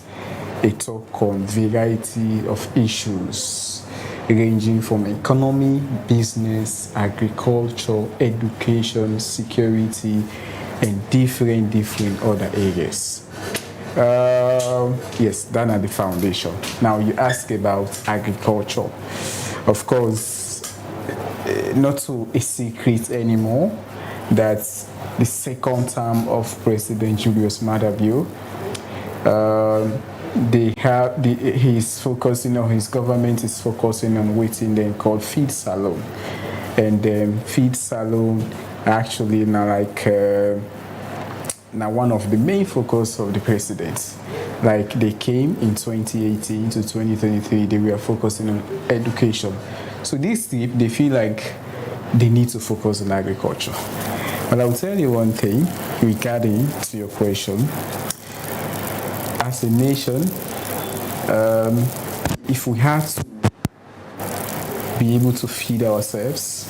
a talk on variety of issues ranging from economy, business, agriculture, education, security, and different other areas. Yes, that are the foundation. Now you ask about agriculture. Of course, not so a secret anymore that the second term of President Julius Maada Bio, he's focusing on, his government is focusing on waiting then called feed salon, and feed salon actually now now one of the main focus of the president. Like they came in 2018 to 2023, they were focusing on education. So this trip, they feel like they need to focus on agriculture. But I'll tell you one thing regarding to your question. As a nation, if we have to be able to feed ourselves,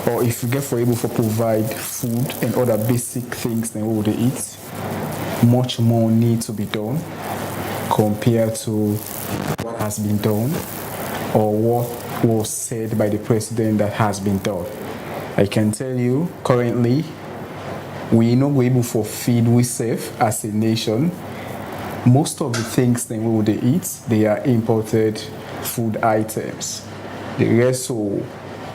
or if we get able to provide food and other basic things that we would eat, much more need to be done compared to what has been done or what was said by the president that has been done. I can tell you currently we not go able for feed we save as a nation. Most of the things that we would eat, they are imported food items. The reso,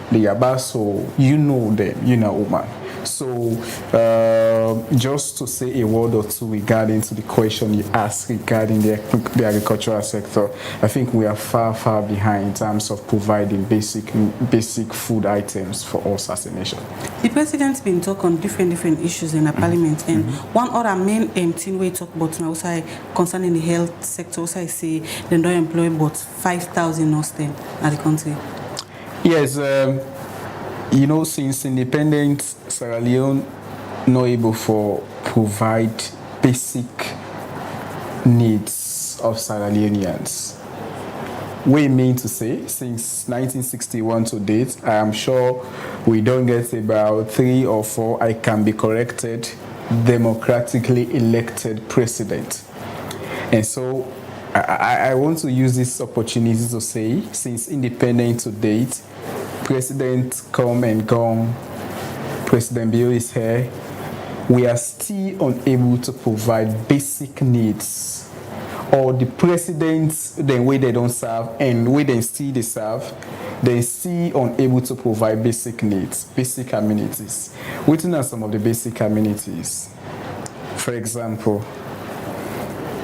the yabaso, you know them, you know, woman. So just to say a word or two regarding to the question you asked regarding the agricultural sector, I think we are far behind in terms of providing basic food items for us as a nation. The president's been talking on different issues in the parliament, and one other main thing we talk about now also concerning the health sector, also I say they don't employ about 5,000 nurses in the country. Yes, you know, since independence, Sierra Leone not able to provide basic needs of Sierra Leoneans. We mean to say, since 1961 to date, I am sure we don't get about 3 or 4, I can be corrected, democratically elected president. And so I want to use this opportunity to say, since independence to date, President come and gone, President Bill is here, we are still unable to provide basic needs. Or the presidents, the way they don't serve and the way they serve, they're still unable to provide basic needs, basic amenities. What are some of the basic amenities? For example,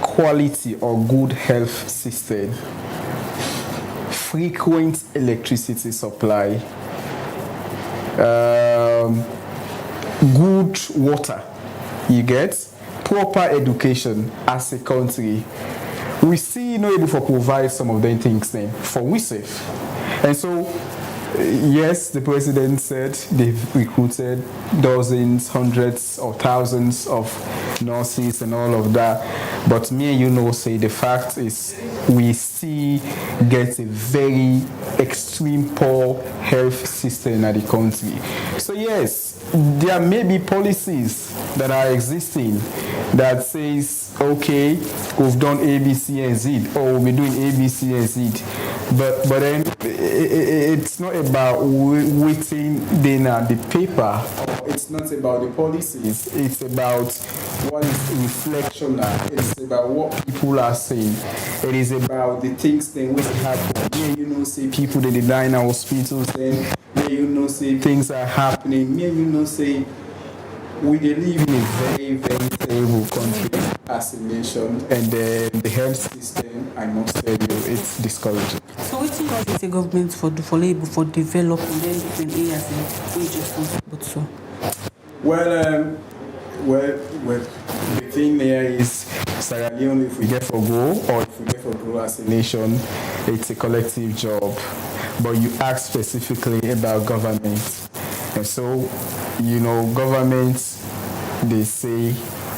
quality or good health system, frequent electricity supply, good water, you get, proper education as a country. We still not able to provide some of them things then for we safe. And so, yes, the president said they've recruited dozens, hundreds or thousands of nurses and all of that. But me and you know say the fact is we still get a very extreme poor health system in the country. So yes, there may be policies that are existing that says, okay, we've done A, B, C, and Z, or we'll be doing A, B, C, and Z. But then it's not about waiting then the paper. It's not about the policies. It's about what is reflection now. It's about what people are saying. It is about the things that will happen. Yeah, you know, say people they die in our hospitals. Then yeah, you know, say things are happening. Yeah, you know, say we live in a very terrible country as a nation, and the health system, I must tell you, it's discouraging. So what do you guys say government for labor for developing different areas and just but so? Well, the thing there is Sierra Leone, if we get for grow or if we get for grow as a nation, it's a collective job. But you ask specifically about government. And so, you know, governments, they say,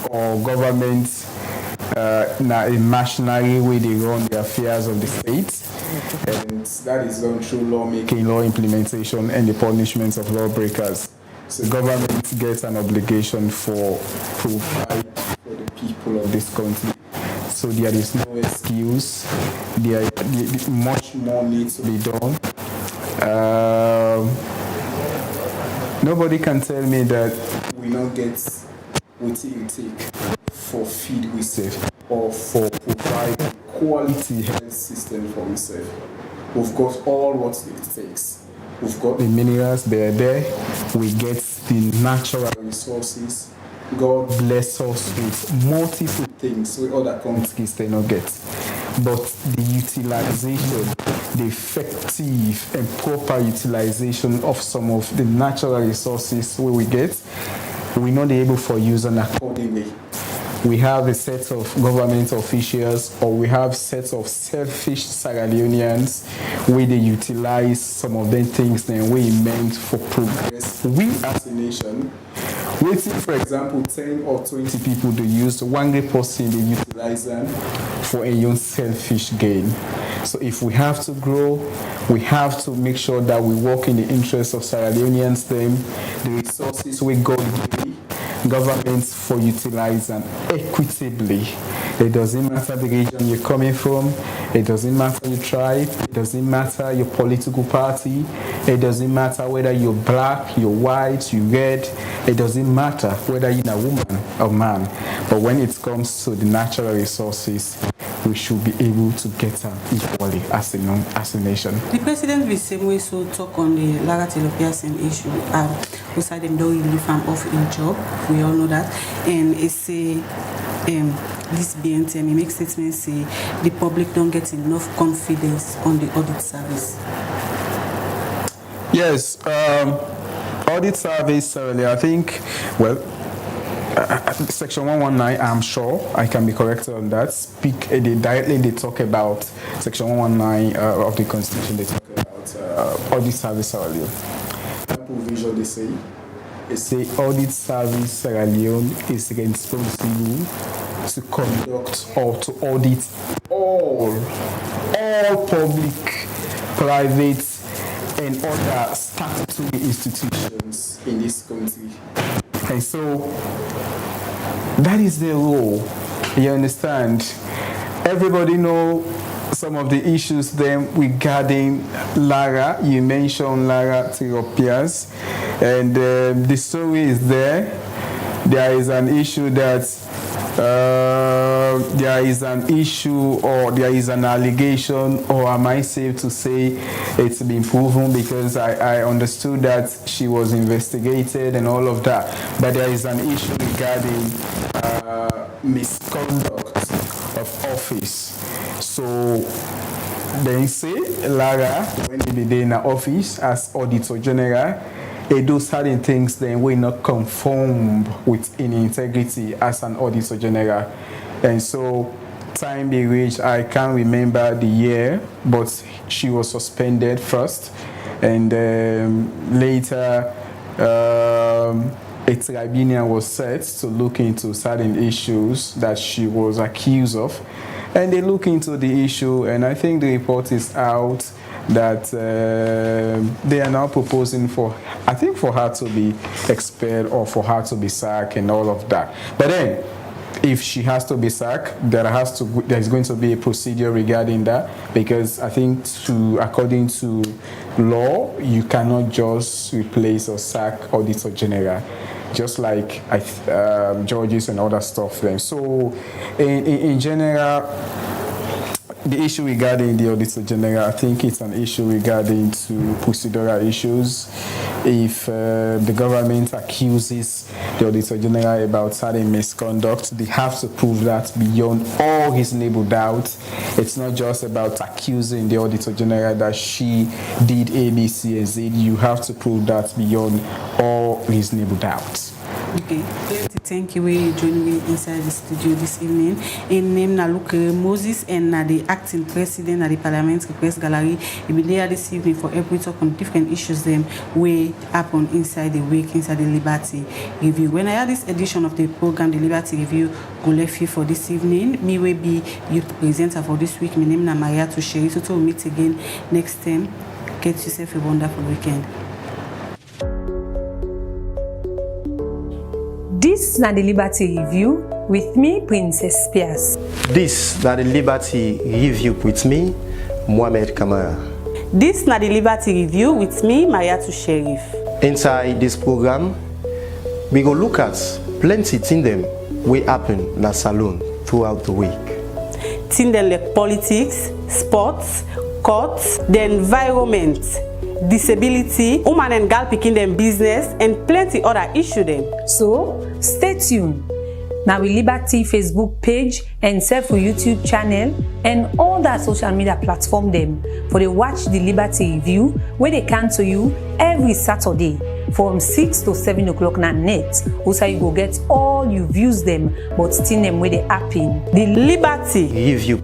or governments, now a machinery way they run the affairs of the state. And that is done through lawmaking, law implementation, and the punishment of lawbreakers. So government gets an obligation for provide for the people of this country. So there is no excuse. There much more needs to be done. Nobody can tell me that we don't get what you take for feed we save or for provide quality health system for we save. We've got all what it takes. We've got the minerals, they're there. We get the natural resources. God bless us with multiple things where other countries they not get. But the utilization, the effective and proper utilization of some of the natural resources where we get, we're not able for use them accordingly. We have a set of government officials or we have sets of selfish Sierra Leoneans where they utilize some of the things that we meant for progress. We as a nation, waiting for example 10 or 20 people to use, one person they utilize them for a own selfish gain. So if we have to grow, we have to make sure that we work in the interest of Sierra Leoneans, them, the resources we got governments for utilizing equitably. It doesn't matter the region you're coming from, It doesn't matter your tribe. It doesn't matter your political party. It doesn't matter whether you're black, you're white, you're red. It doesn't matter whether you're a woman or man. But when it comes to the natural resources, we should be able to get them equally as a nation. The president will same way so talk on the Lara Telopiasin issue. Beside them don't really farm off in job. We all know that. And it's a this BNTM, it makes statements say the public don't get enough confidence on the audit service. Yes, audit service, I think, well, Section 119, I'm sure I can be corrected on that. They talk about Section 119 of the Constitution. They talk about audit service Sierra Leone. That provision they say audit service Sierra Leone is responsible to conduct or to audit all public, private, and other statutory institutions in this country. And so that is the role. You understand? Everybody know some of the issues then regarding Lara. You mentioned Lara Telopias, and the story is there. There is an issue that there is an issue or there is an allegation, or am I safe to say it's been proven, because I understood that she was investigated and all of that, but there is an issue regarding misconduct of office. So they say Lara, when he be there in her office as Auditor General, they do certain things then will not conform with in integrity as an Auditor General. And so time be reached, I can't remember the year, but she was suspended first, and later a tribunal was set to look into certain issues that she was accused of, and they look into the issue, and I think the report is out that they are now proposing for her to be expelled or for her to be sacked and all of that. But then, if she has to be sacked, there's going to be a procedure regarding that, because I think according to law, you cannot just replace or sack Auditor General, just like judges and other stuff then. So in general, the issue regarding the Auditor General, I think it's an issue regarding to procedural issues. If the government accuses the Auditor General about certain misconduct, they have to prove that beyond all reasonable doubt. It's not just about accusing the Auditor General that she did A, B, C, and Z. You have to prove that beyond all reasonable doubt. Okay, thank you for joining me inside the studio this evening. In name na Luke Moses and na the acting president of the Parliamentary Press Gallery. We be there this evening for every talk on different issues them way happen inside the week, inside the Liberty Review. When I had this edition of the program, the Liberty Review, go left you for this evening. Me will be youth presenter for this week. My name na Maria Tusheri. So we'll meet again next time. Get yourself a wonderful weekend. This na the Liberty Review with me, Princess Spears. This na the Liberty Review with me, Mohamed Kamara. This na the Liberty Review with me, Mariatu Sherif. Inside this program, we go look at plenty things them will happen na salon throughout the week. Things them like politics, sports, courts, the environment, disability, woman and girl picking them business, and plenty other issue them. So stay tuned. Now we Liberty Facebook page and self YouTube channel and all that social media platform them for they watch the Liberty Review where they come to you every Saturday from 6 to 7 o'clock na net. Also you go get all you views them but still them where they happen. The Liberty Review.